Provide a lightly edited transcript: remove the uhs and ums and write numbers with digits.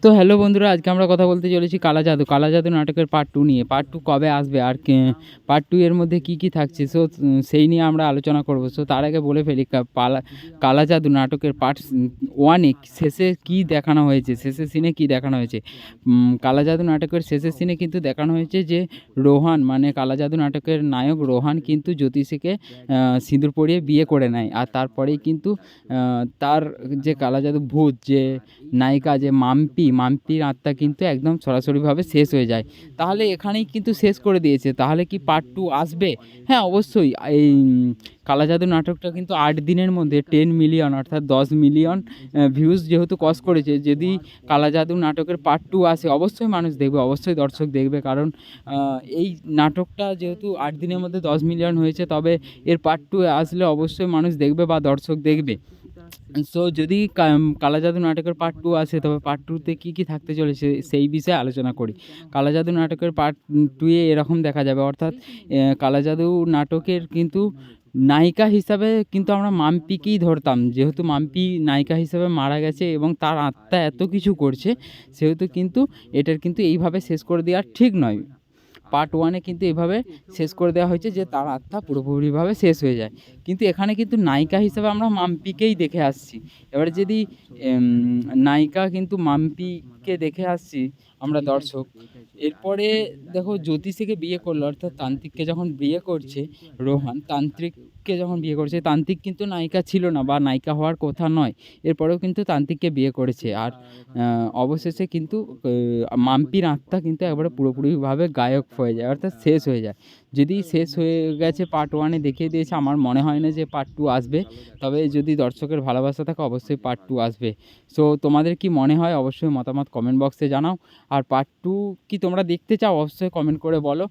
তো হ্যালো বন্ধুরা, আজকে আমরা কথা বলতে চলেছি কালা জাদু নাটকের পার্ট 2 নিয়ে। পার্ট 2 কবে আসবে আর পার্ট 2 এর মধ্যে কি থাকছে, সো সেই নিয়ে আমরা আলোচনা করব। সো তার আগে বলে ফেলি, কালা জাদু নাটকের পার্ট 1 এ শেষে কি দেখানো হয়েছে, শেষের সিনে কি দেখানো হয়েছে। কালা জাদু নাটকের শেষের সিনে কিন্তু দেখানো হয়েছে যে রোহান, মানে কালা জাদু নাটকের নায়ক রোহান কিন্তু জ্যোতিষীকে সিঁদুর পরিয়ে বিয়ে করে নেয়। আর তারপরেই কিন্তু তার যে কালা জাদু ভূত, যে নায়িকা যে মাম্পির আত্মা কিন্তু একদম সরাসরিভাবে শেষ হয়ে যায়। তাহলে এখানেই কিন্তু শেষ করে দিয়েছে। তাহলে কি পার্ট 2 আসবে? হ্যাঁ, অবশ্যই। এই কালা জাদু নাটকটা কিন্তু 8 দিনের মধ্যে 10 মিলিয়ন অর্থাৎ 10 মিলিয়ন ভিউজ যেহেতু ক্রস করেছে, যদি কালা জাদু নাটকের পার্ট 2 আসে অবশ্যই মানুষ দেখবে, অবশ্যই দর্শক দেখবে। কারণ এই নাটকটা যেহেতু 8 দিনের মধ্যে 10 মিলিয়ন হয়েছে, তবে এর পার্ট 2 আসলে অবশ্যই মানুষ দেখবে বা দর্শক দেখবে। সো যদি কালা জাদু নাটকের পার্ট 2 আসে, তবে পার্ট 2তে কী থাকতে চলেছে সেই বিষয়ে আলোচনা করি। কালা জাদু নাটকের পার্ট 2 এ এরকম দেখা যাবে, অর্থাৎ কালা জাদু নাটকের কিন্তু নায়িকা হিসাবে কিন্তু আমরা মাম্পিকেই ধরতাম, যেহেতু মাম্পি নায়িকা হিসাবে মারা গেছে এবং তার আত্মা এত কিছু করছে, সেহেতু কিন্তু এটার কিন্তু এইভাবে শেষ করে দেওয়া ঠিক নয়। পার্ট 1 এ কিন্তু এভাবে শেষ করে দেওয়া হয়েছে যে তার আত্মা পুরোপুরিভাবে শেষ হয়ে যায়, কিন্তু এখানে কিন্তু নায়িকা হিসেবে আমরা মাম্পিকেই দেখে আসছি। এবারে যদি নায়িকা কিন্তু মাম্পিকে দেখে আসছি আমরা দর্শক, এরপরে দেখো জ্যোতিষীকে বিয়ে করলো, অর্থাৎ তান্ত্রিককে যখন বিয়ে করছে রোহান, তান্ত্রিককে যখন বিয়ে করছে, তান্ত্রিক কিন্তু নায়িকা ছিল না বা নায়িকা হওয়ার কথা নয়, এরপরেও কিন্তু তান্ত্রিককে বিয়ে করেছে। আর অবশেষে কিন্তু মাম্পির আত্মা কিন্তু একবারে পুরোপুরিভাবে গায়ক হয়ে যায়, অর্থাৎ শেষ হয়ে যায়। যদি শেষ হয়ে গেছে পার্ট 1 এ দেখিয়ে দিয়েছে, আমার মনে হয় না যে পার্ট 2 আসবে। তবে যদি দর্শকের ভালোবাসা থাকে অবশ্যই পার্ট 2 আসবে। সো তোমাদের কি মনে হয় অবশ্যই মতামত কমেন্ট বক্সে জানাও। আর পার্ট 2 কি তোমরা দেখতে চাও অবশ্যই কমেন্ট করে বলো।